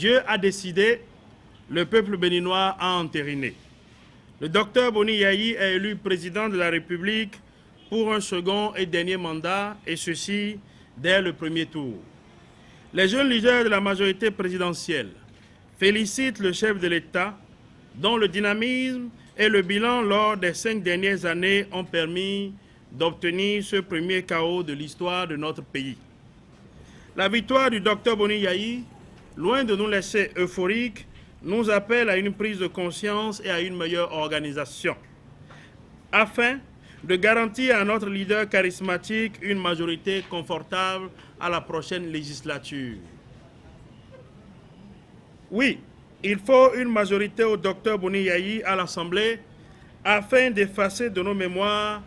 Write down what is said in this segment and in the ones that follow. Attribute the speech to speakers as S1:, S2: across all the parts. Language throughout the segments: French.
S1: Dieu a décidé, le peuple béninois a entériné. Le docteur Boni Yayi est élu président de la République pour un second et dernier mandat, et ceci dès le premier tour. Les jeunes leaders de la majorité présidentielle félicitent le chef de l'État, dont le dynamisme et le bilan lors des 5 dernières années ont permis d'obtenir ce premier chaos de l'histoire de notre pays. La victoire du docteur Boni Yayi, loin de nous laisser euphoriques, nous appelle à une prise de conscience et à une meilleure organisation, afin de garantir à notre leader charismatique une majorité confortable à la prochaine législature. Oui, il faut une majorité au docteur Boni Yayi à l'Assemblée afin d'effacer de nos mémoires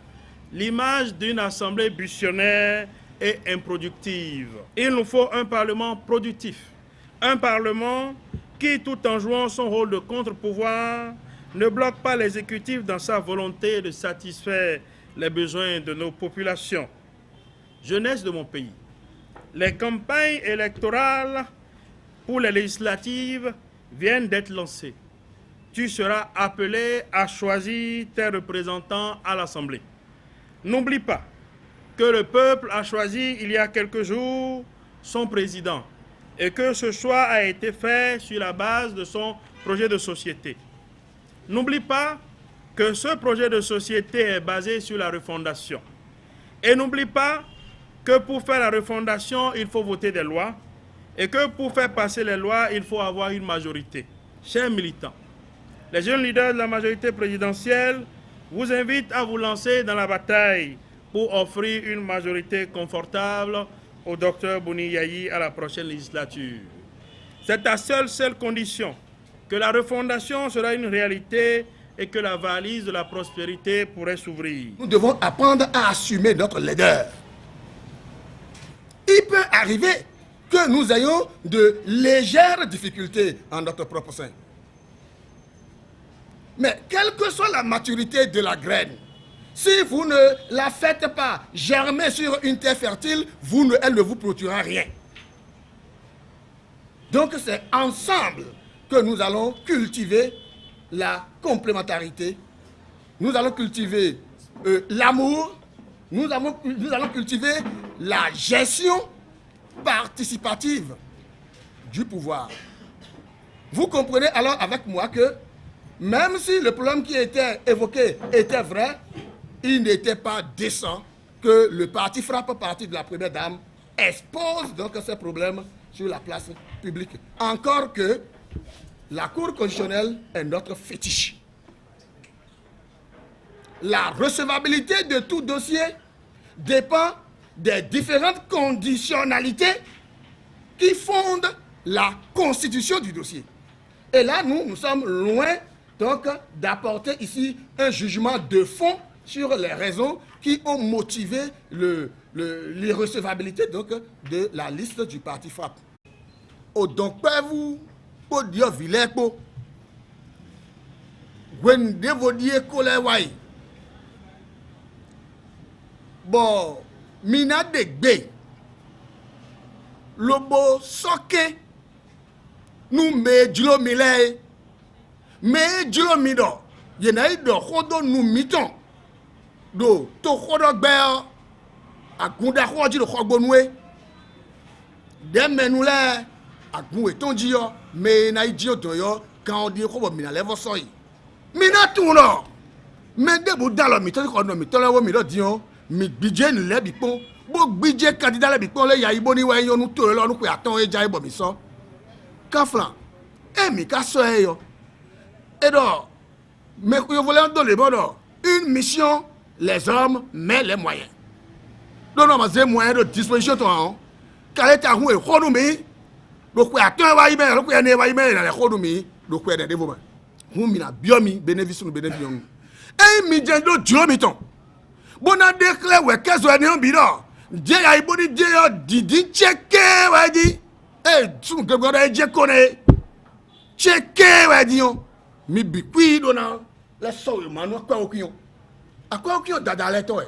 S1: l'image d'une Assemblée buissonnaire et improductive. Il nous faut un Parlement productif, un Parlement qui, tout en jouant son rôle de contre-pouvoir, ne bloque pas l'exécutif dans sa volonté de satisfaire les besoins de nos populations. Jeunesse de mon pays, les campagnes électorales pour les législatives viennent d'être lancées. Tu seras appelé à choisir tes représentants à l'Assemblée. N'oublie pas que le peuple a choisi il y a quelques jours son président et que ce choix a été fait sur la base de son projet de société. N'oublie pas que ce projet de société est basé sur la refondation. Et n'oublie pas que pour faire la refondation, il faut voter des lois et que pour faire passer les lois, il faut avoir une majorité. Chers militants, les jeunes leaders de la majorité présidentielle vous invitent à vous lancer dans la bataille pour offrir une majorité confortable au docteur Boni Yayi à la prochaine législature. C'est à seule condition que la refondation sera une réalité et que la valise de la prospérité pourrait s'ouvrir.
S2: Nous devons apprendre à assumer notre leader. Il peut arriver que nous ayons de légères difficultés en notre propre sein. Mais quelle que soit la maturité de la graine, si vous ne la faites pas germer sur une terre fertile, elle ne vous produira rien. Donc c'est ensemble que nous allons cultiver la complémentarité, nous allons cultiver l'amour, nous allons cultiver la gestion participative du pouvoir. Vous comprenez alors avec moi que même si le problème qui était évoqué était vrai, il n'était pas décent que le parti Frappe, parti de la Première Dame, expose donc ces problèmes sur la place publique. Encore que la Cour constitutionnelle est notre fétiche. La recevabilité de tout dossier dépend des différentes conditionnalités qui fondent la constitution du dossier. Et là, nous sommes loin donc d'apporter ici un jugement de fond sur les raisons qui ont motivé l'irrecevabilité donc de la liste du parti Frappe. Au donc pas vous pour dire vilain po when devodier kolewai bon mina degbe lobo soke nous me djlo mile me djlo mido yenai do khodo nous miton do to khodo gbe agunda khoji do khogbonwe demenu le agun eton jiyo me na idio to yo kan odi ko bo mi na level so yi mi na tun lo me de bo da lo mi to ko no mi to lewo mi lo dion mi gbije ni le bi pon bo gbije candidat le bi pon le ya ibo ni wa yon nu to lo nu pe aton e ja ibo mi so kan flan e mi ka so e yo et donc mais yo voulez dans le bon une mission les hommes mais les moyens non non mais moyens de disposition toi kale ta hu e ko nu mi donc we attend wa ibe donc we ne wa ibe na le khodu mi donc we de développement hu mi na biomi bénéfice nu bénéfice e mi je do dio mi ton bona déclare we kezo ene on bi do je ya ibo di je yo didi cheke wa di e tun gbo do je kone cheke wa di yo mi bi kwi do na le so yo manu kwa okun dada le to e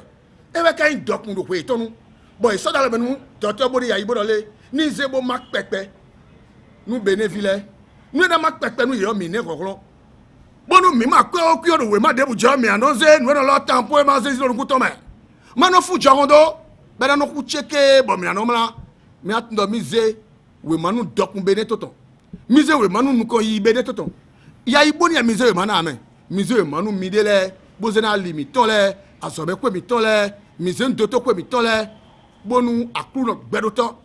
S2: we kan dokun do we tonu boy so da le benu docteur Boni Yayi bo do le ni zebo mak pepe nous bénévile. Nous n'avons pas nous y miner bon nous mima quoi au cœur de wema de bouja mais annonce nous dans leur temps pour manger sur le couteau mais mano fu jarondo ben no ku checker bon mais non là mais attends mise wema nous dok mbene toto mise wema nous ko yi bene toto ya iboni ya mise wema na amen mise wema nous midele bozena limite le asobe ko mi tole mise ndoto ko mi tole bonu akuru gbedoto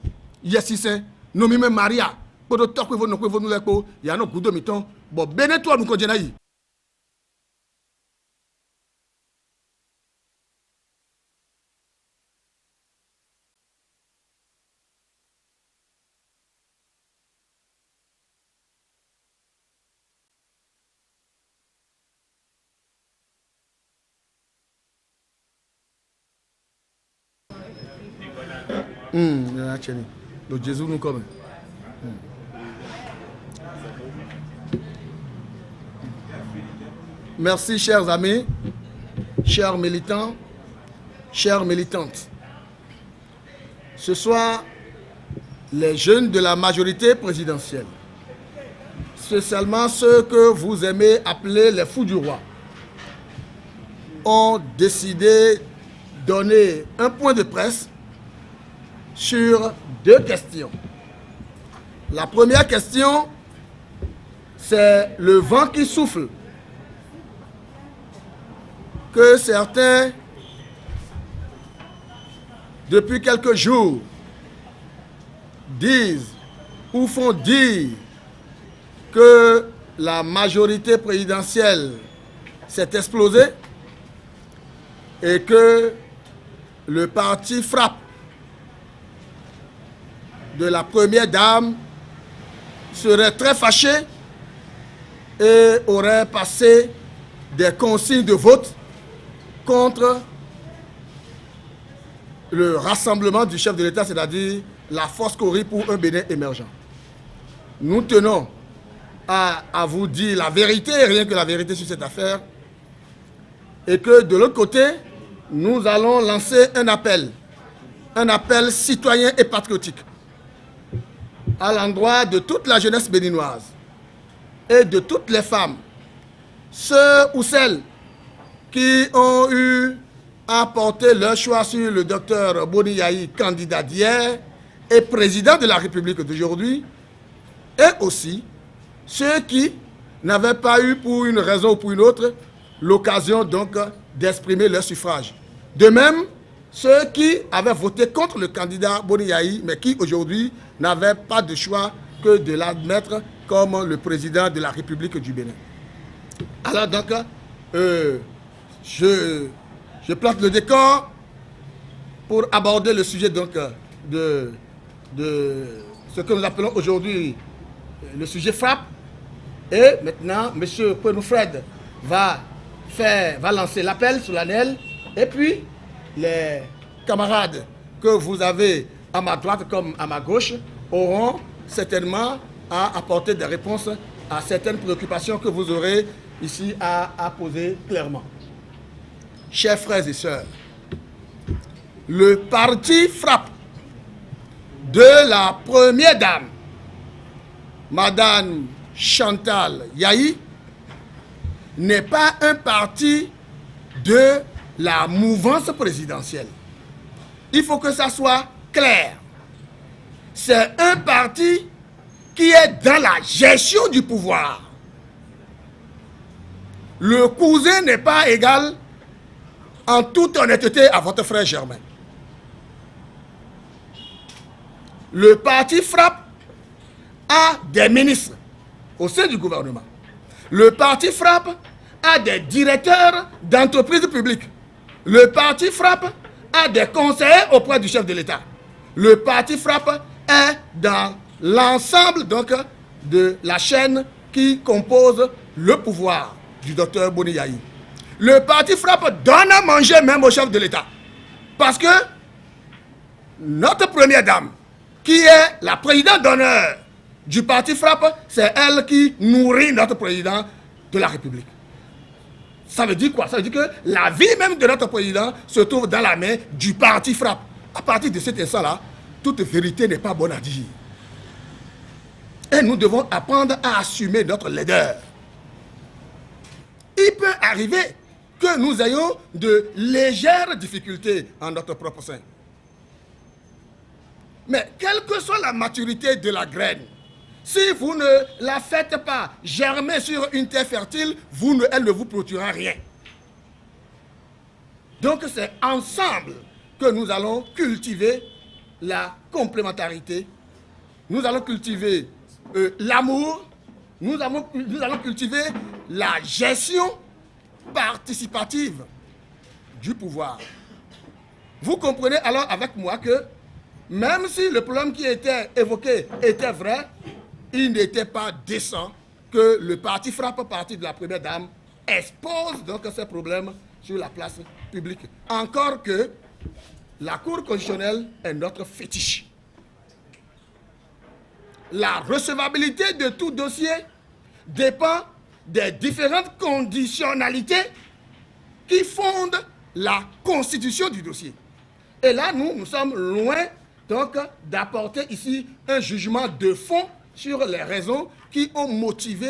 S2: yesise no mi me maria podo to ko no ko nous le ko ya no gudo mi ton bon bene to nous ko jena yi. Le Jésus nous comme. Merci chers amis, chers militants, chères militantes. Ce soir, les jeunes de la majorité présidentielle, spécialement ceux que vous aimez appeler les fous du roi, ont décidé de donner un point de presse sur deux questions. La première question, c'est le vent qui souffle, que certains, depuis quelques jours, disent ou font dire que la majorité présidentielle s'est explosée et que le parti Frappe de la première dame serait très fâché et aurait passé des consignes de vote contre le rassemblement du chef de l'État, c'est-à-dire la force Cori pour un Bénin émergent. Nous tenons à vous dire la vérité, et rien que la vérité sur cette affaire, et que de l'autre côté, nous allons lancer un appel citoyen et patriotique à l'endroit de toute la jeunesse béninoise et de toutes les femmes, ceux ou celles qui ont eu à porter leur choix sur le docteur Boni Yayi, candidat d'hier et président de la République d'aujourd'hui, et aussi ceux qui n'avaient pas eu pour une raison ou pour une autre l'occasion donc d'exprimer leur suffrage. De même, ceux qui avaient voté contre le candidat Boni Yayi, mais qui aujourd'hui n'avaient pas de choix que de l'admettre comme le président de la République du Bénin. Alors donc, je plante le décor pour aborder le sujet donc de ce que nous appelons aujourd'hui le sujet Frappe. Et maintenant, M. Kouenoufred va lancer l'appel solennel. Et puis, les camarades que vous avez à ma droite comme à ma gauche auront certainement à apporter des réponses à certaines préoccupations que vous aurez ici à poser clairement. Chers frères et sœurs, le parti Frappe de la première dame, Madame Chantal Yayi, n'est pas un parti de la mouvance présidentielle. Il faut que ça soit clair. C'est un parti qui est dans la gestion du pouvoir. Le cousin n'est pas égal, en toute honnêteté, à votre frère Germain. Le parti Frappe a des ministres au sein du gouvernement. Le parti Frappe a des directeurs d'entreprises publiques. Le parti Frappe a des conseillers auprès du chef de l'État. Le parti Frappe est dans l'ensemble donc de la chaîne qui compose le pouvoir du docteur Boni Yayi. Le parti Frappe donne à manger même au chef de l'État. Parce que notre première dame, qui est la présidente d'honneur du parti Frappe, c'est elle qui nourrit notre président de la République. Ça veut dire quoi? Ça veut dire que la vie même de notre président se trouve dans la main du parti Frappe. À partir de cet instant-là, toute vérité n'est pas bonne à dire. Et nous devons apprendre à assumer notre laideur. Il peut arriver que nous ayons de légères difficultés en notre propre sein. Mais quelle que soit la maturité de la graine, si vous ne la faites pas germer sur une terre fertile, elle ne vous produira rien. Donc c'est ensemble que nous allons cultiver la complémentarité, nous allons cultiver l'amour, nous allons cultiver la gestion participative du pouvoir. Vous comprenez alors avec moi que même si le problème qui était évoqué était vrai, il n'était pas décent que le parti Frappe, parti de la première dame, expose donc ces problèmes sur la place publique. Encore que la Cour constitutionnelle est notre fétiche. La recevabilité de tout dossier dépend des différentes conditionnalités qui fondent la constitution du dossier. Et là, nous sommes loin donc d'apporter ici un jugement de fond sur les raisons qui ont motivé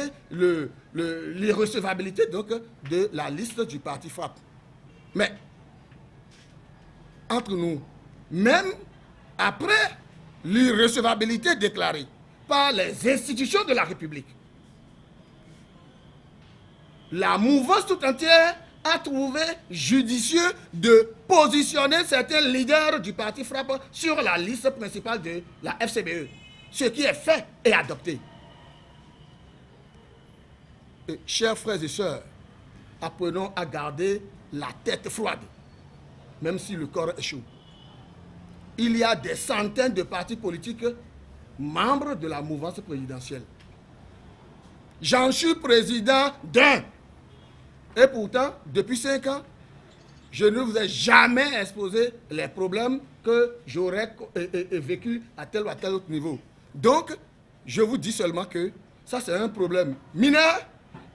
S2: l'irrecevabilité donc de la liste du parti Frappe. Mais, entre nous, même après l'irrecevabilité déclarée par les institutions de la République, la mouvance tout entière a trouvé judicieux de positionner certains leaders du parti Frappe sur la liste principale de la FCBE. Ce qui est fait et adopté. Et, chers frères et sœurs, apprenons à garder la tête froide, même si le corps est chaud. Il y a des centaines de partis politiques membres de la mouvance présidentielle. J'en suis président d'un. Et pourtant, depuis 5 ans, je ne vous ai jamais exposé les problèmes que j'aurais vécu à tel ou à tel autre niveau. Donc, je vous dis seulement que ça, c'est un problème mineur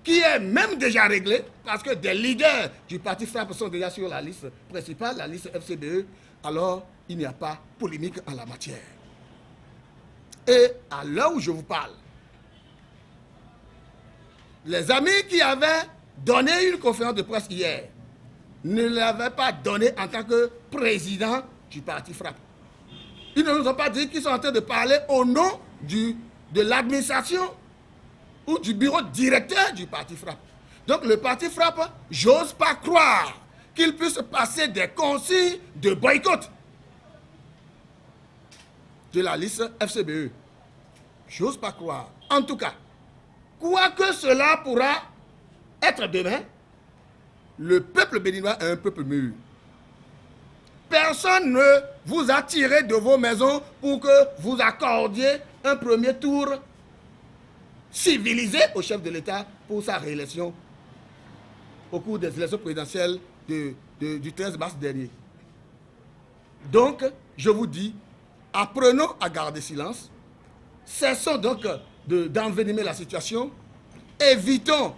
S2: qui est même déjà réglé parce que des leaders du parti Frappe sont déjà sur la liste principale, la liste FCBE. Alors, il n'y a pas polémique en la matière. Et à l'heure où je vous parle, les amis qui avaient donné une conférence de presse hier ne l'avaient pas donné en tant que président du parti Frappe. Ils ne nous ont pas dit qu'ils sont en train de parler au nom de l'administration ou du bureau directeur du parti Frappe. Donc le parti Frappe, j'ose pas croire qu'il puisse passer des consignes de boycott de la liste FCBE. J'ose pas croire. En tout cas, quoi que cela pourra être demain, le peuple béninois est un peuple mûr. Personne ne vous a tiré de vos maisons pour que vous accordiez un premier tour civilisé au chef de l'État pour sa réélection au cours des élections présidentielles du 13 mars dernier. Donc, je vous dis, apprenons à garder silence, cessons donc d'envenimer la situation, évitons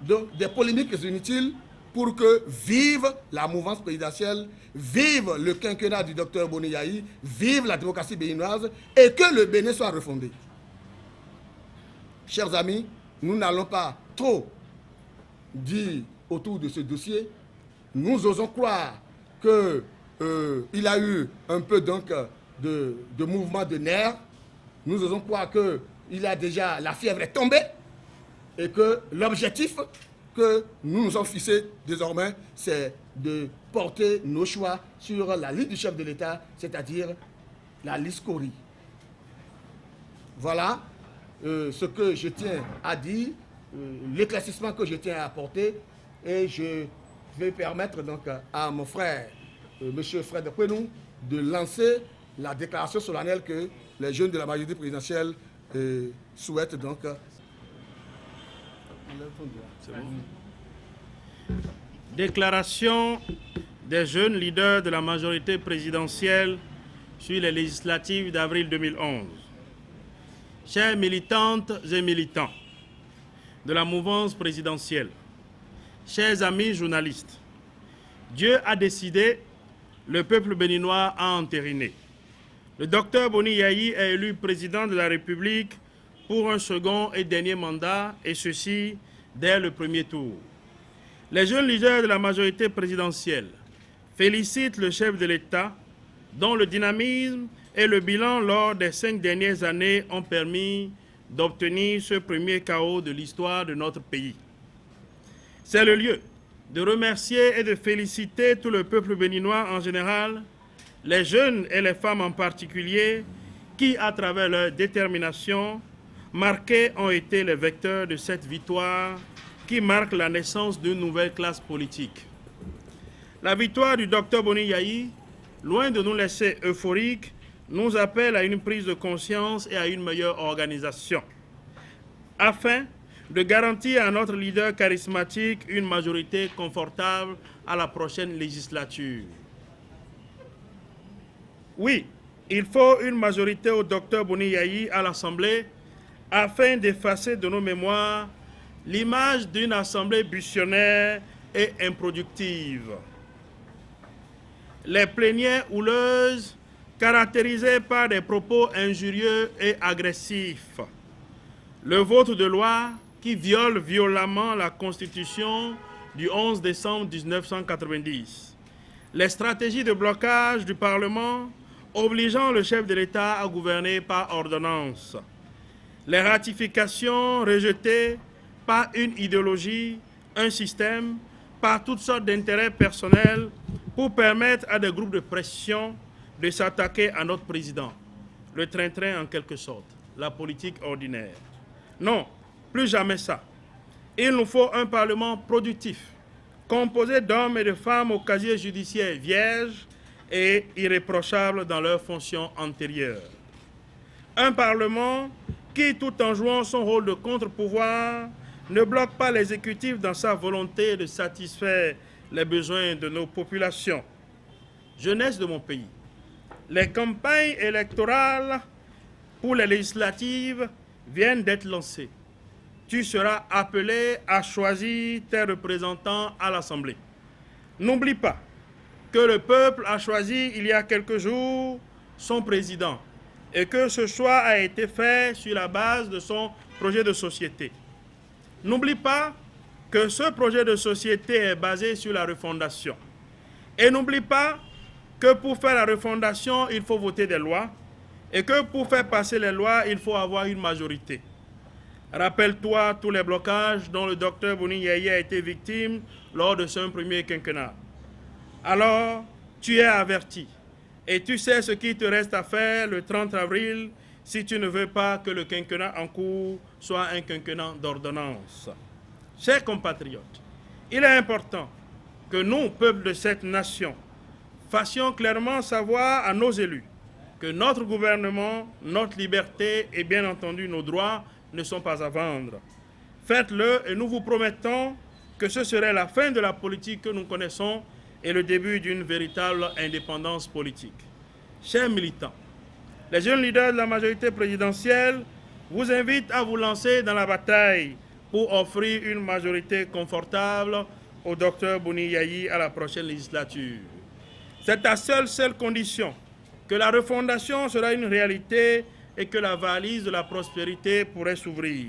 S2: donc des polémiques inutiles pour que vive la mouvance présidentielle, vive le quinquennat du docteur Boni Yayi, vive la démocratie béninoise et que le Bénin soit refondé. Chers amis, nous n'allons pas trop dire autour de ce dossier. Nous osons croire qu'il a eu un peu donc de mouvement de nerfs. Nous osons croire que la fièvre est tombée et que l'objectif que nous nous sommes fixés désormais, c'est de porter nos choix sur la liste du chef de l'État, c'est-à-dire la liste Cori. Voilà ce que je tiens à dire, l'éclaircissement que je tiens à apporter, et je vais permettre donc à mon frère, M. Fred Kwenou, de lancer la déclaration solennelle que les jeunes de la majorité présidentielle souhaitent donc.
S1: Déclaration des jeunes leaders de la majorité présidentielle sur les législatives d'avril 2011. Chères militantes et militants de la mouvance présidentielle, chers amis journalistes, Dieu a décidé, le peuple béninois a entériné. Le docteur Boni Yayi est élu président de la République pour un second et dernier mandat, et ceci dès le premier tour. Les jeunes leaders de la majorité présidentielle félicitent le chef de l'État, dont le dynamisme et le bilan lors des 5 dernières années ont permis d'obtenir ce premier chaos de l'histoire de notre pays. C'est le lieu de remercier et de féliciter tout le peuple béninois en général, les jeunes et les femmes en particulier, qui, à travers leur détermination marquée, ont été les vecteurs de cette victoire qui marque la naissance d'une nouvelle classe politique. La victoire du Dr Boni Yayi, loin de nous laisser euphoriques, nous appelle à une prise de conscience et à une meilleure organisation, afin de garantir à notre leader charismatique une majorité confortable à la prochaine législature. Oui, il faut une majorité au Dr Boni Yayi à l'Assemblée afin d'effacer de nos mémoires l'image d'une assemblée buissonnaire et improductive. Les plénières houleuses caractérisées par des propos injurieux et agressifs. Le vote de loi qui viole violemment la Constitution du 11 décembre 1990. Les stratégies de blocage du Parlement obligeant le chef de l'État à gouverner par ordonnance. Les ratifications rejetées par une idéologie, un système, par toutes sortes d'intérêts personnels pour permettre à des groupes de pression de s'attaquer à notre président. Le train-train en quelque sorte, la politique ordinaire. Non, plus jamais ça. Il nous faut un Parlement productif, composé d'hommes et de femmes au casier judiciaire vierge et irréprochables dans leurs fonctions antérieures. Un Parlement qui, tout en jouant son rôle de contre-pouvoir, ne bloque pas l'exécutif dans sa volonté de satisfaire les besoins de nos populations. Jeunesse de mon pays, les campagnes électorales pour les législatives viennent d'être lancées. Tu seras appelé à choisir tes représentants à l'Assemblée. N'oublie pas que le peuple a choisi il y a quelques jours son président et que ce choix a été fait sur la base de son projet de société. N'oublie pas que ce projet de société est basé sur la refondation. Et n'oublie pas que pour faire la refondation, il faut voter des lois et que pour faire passer les lois, il faut avoir une majorité. Rappelle-toi tous les blocages dont le docteur Boni Yayi a été victime lors de son premier quinquennat. Alors, tu es averti et tu sais ce qu'il te reste à faire le 30 avril si tu ne veux pas que le quinquennat en cours soit un quinquennat d'ordonnance. Chers compatriotes, il est important que nous, peuple de cette nation, fassions clairement savoir à nos élus que notre gouvernement, notre liberté et bien entendu nos droits ne sont pas à vendre. Faites-le et nous vous promettons que ce serait la fin de la politique que nous connaissons et le début d'une véritable indépendance politique. Chers militants, les jeunes leaders de la majorité présidentielle vous invitent à vous lancer dans la bataille pour offrir une majorité confortable au docteur Boni Yayi à la prochaine législature. C'est à seule condition que la refondation sera une réalité et que la valise de la prospérité pourrait s'ouvrir.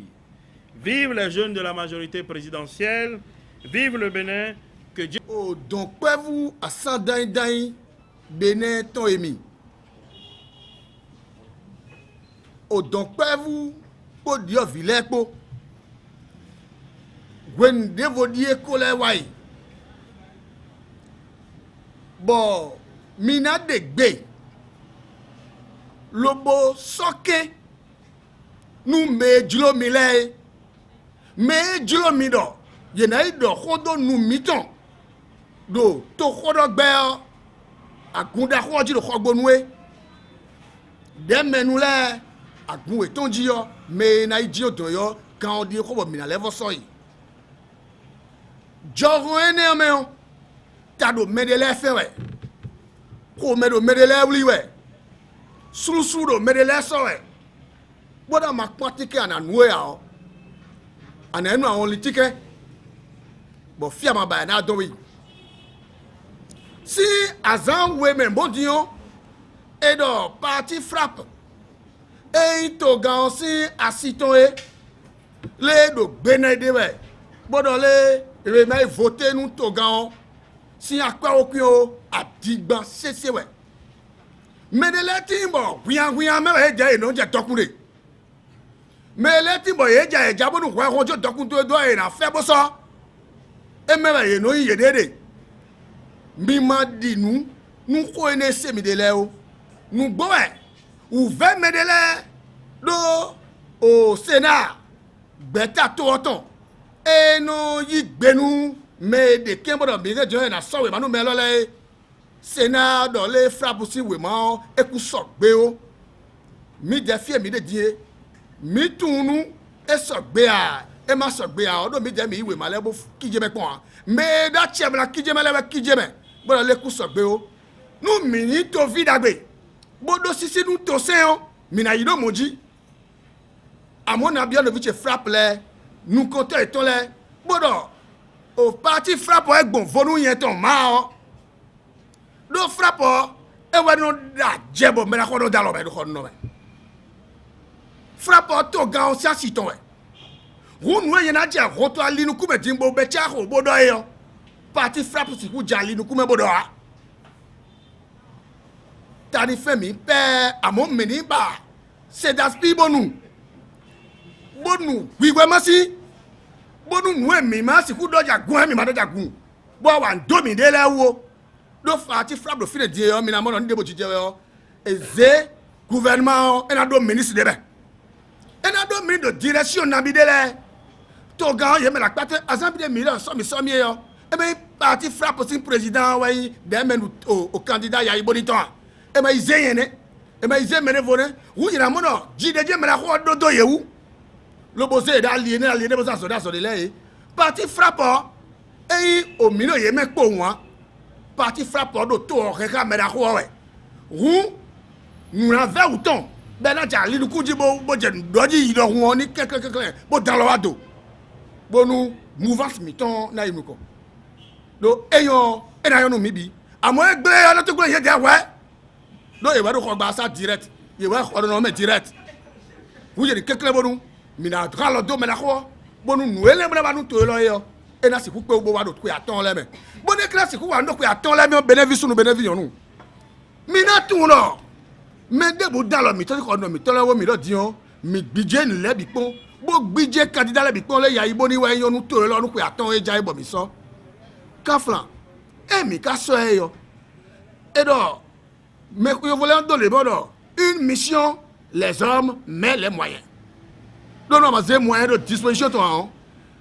S1: Vive les jeunes de la majorité présidentielle, vive le Bénin, que Dieu...
S2: Oh, donc, vous à Sandaïdaï, Bénin, Toemi. Oh, donc, vous, pour Dieu, Vilepo. Gwen Devodie Kolewai. Bon, Mina de Gbe. Lobo Soke. Nous me djlo mile. Me djlo mido. Yenaï do khodo nous miton. Do to khodo gbe. Akunda khoji do khobonwe. Demenule. Agun etonji yo. Me na idio do yo. Quand on dit khobo mina levo soyi. Jogo ene meon. Tado medele fewe. Ko medo medele wliwe. Sulu do medele sowe. Boda makpatike ana noue ya. Ana enu awon litike. Bo fia maba na dowi. Si azan we men bodion. Edo parti frappe. et to gan si asiton e le do gbene de we bodo le remai voter nous to gan si akwa okun o adigba sese we me de le timbo wian me we je no je tokunre me le timbo ye je ja bo nu kwa ko jo tokun to do e na fe bo so e me we no ye dede mi ma di nu ko ene se mi de le o nu gbo e ou ve me de le do au Sénat beta to oton e no yi gbenu me de kembo do bi je na so we manu me lo le Sénat do le frappe si we ma e ku so gbe o mi de fie mi de die mi tunu e so gbe a e ma so gbe a odo mi de mi we ma le bo kije me pon me da che bla kije me le kije me bo le ku so gbe o nu mi ni to vi dagbe bodo sisi nu to se o mi na yido moji amon na bien le vice frappe le nous comptons eton le bodo o parti frappe e gbon vonu yen ton ma o do frappe e wa no da jebo me la ko do da lo be do ko no be frappe to ga o sia siton we wonu yen na je ko to ali nu ku be timbo be cha ko bodo e yo parti frappe si ku jali nu ku me bodo a tani femi pe amon meni ba c'est das bibonu bonu wiwe masi bonu nwe mi masi ku doja gun mi ma doja gun bo wa ndo mi de lewo do fa ti frap do fine die yo mi na mo no ndebo jije yo eze gouvernement ena do ministre de be ena do ministre de direction na bi de le to ga ye me la pate azambi de mi la so mi yo e be parti frap sin président wa yi de men au candidat ya iboniton e ma ize yene e ma ize mene vone wu ina mo no jide je me la ko do yewu le bosé d'aliéné bosa soda so de lé parti frappant et au milieu ye me po won parti frappant do to o ka me da ko we hu nous la ve outon be na ja li ku ji bo je doji yi do won ni keke bo dan lo ado bo nu mouvance mi ton na yimu ko do eyon e na yo no mi bi amo egbe yo lo to gbe ye de we do e wa do ko gba sa direct ye wa ko no me direct hu je ni keke bo nu mina dralo do mena ko bonu nuele mena ba nu to lo yo e na siku pe ogbo wa do ku aton le me bonu class ku wa ndo ku aton le me benefice nu benefice yonu mina tun no me de bo dalo mi to ko no mi to lo wo mi lo dion mi gbije ni le bi pon bo gbije candidat le bi pon le ya ibo ni wa yonu to lo nu ku aton e ja ibo mi so kaflan e mi ka so e yo e do me ku yo voler do le bodo une mission les hommes mais les moyens non non mais moyen de disposition toi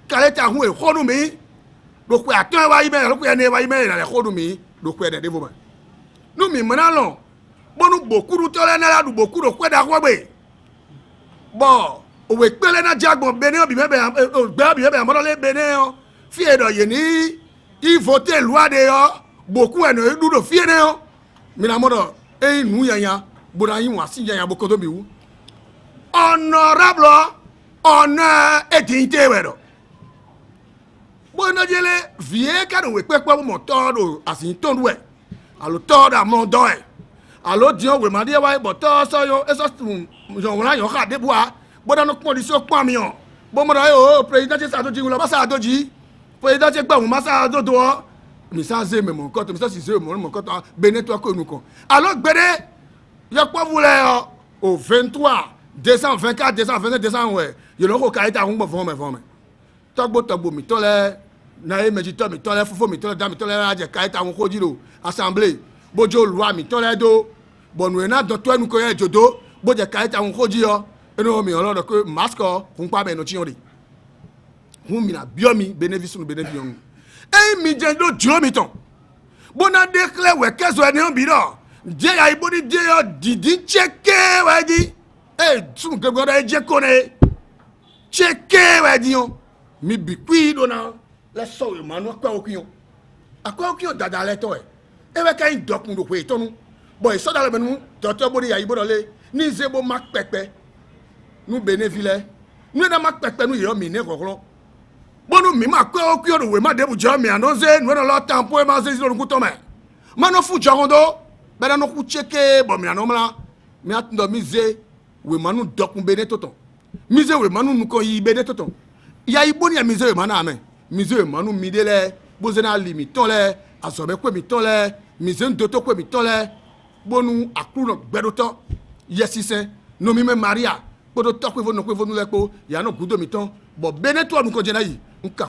S2: kale ta hu e khonu mi do ku atan wa yi me do ku ene wa yi me na le khonu mi do ku ene de bo nu mi mana lo bonu bokuru to le na la du bokuru ku da ko gbe bo o we pele na jagbon bene obi mebe o gbe obi mebe mo le bene o fi e do ye ni i voter loi de yo boku ene du do fi ene o mi na mo do e nu yanya bo na yin wa si yanya bo ko to bi wu honorable ona edinte wero bona jele vie ka do we pepe mo todo asin ton we alo todo mo do e alo dion we ma de wa bo to so yo eso yo wona yo ka de bua bona no pon di so pon mi on bo mo do o president sa to ji lo ba sa do ji president se gba mo ma sa do do mi sa ze me mo ko to mi sa si ze mo ko to bene to ko nu ko alo gbere yo po vule o 23 décembre 24 décembre 25 décembre ouais yo lo ko kaita hun bo fon me togbo mi to le na e meji to mi to le fofo mi to le da mi to le aje kaita hun ko jiro assemblée bojo loi mi to le do bonu ena do to enu ko ye jodo boje kaita hun ko ji yo eno mi olo do ko masque fun pa be no chi ori hun mi na bio mi benefice no benefice yon e mi je do jo mi ton bona declare we kezo eni on bi do je ya ibodi je yo didi cheke waji eh sun ke godo e je kone cheke wadion mi bi kwi do na la so e manu akwa okion dada le to e we kan dokun do pe tonu boy so da le menu docteur bodi ya ibodo le ni zebo mak pepe nu benefile nu na mak pepe nu yo mi ne kokoro bonu mi ma kwa okion do we ma debu jo mi anonze nu na lo tampo e ma se lo ku to me ma no fu jogondo be na no ku cheke bo mi anomla mi atundo mi ze we manu dokun bene toton mise we manu nuko yi bene toton ya iboni ya mise we manu amen mise we manu midele bozena limiton le asobe ko mi ton le mise ndoto ko mi ton le bonu akuru no gbedoto yesise no mi me maria podo to ko no le ko ya no gudo mi ton bo bene to nu ko jena yi nka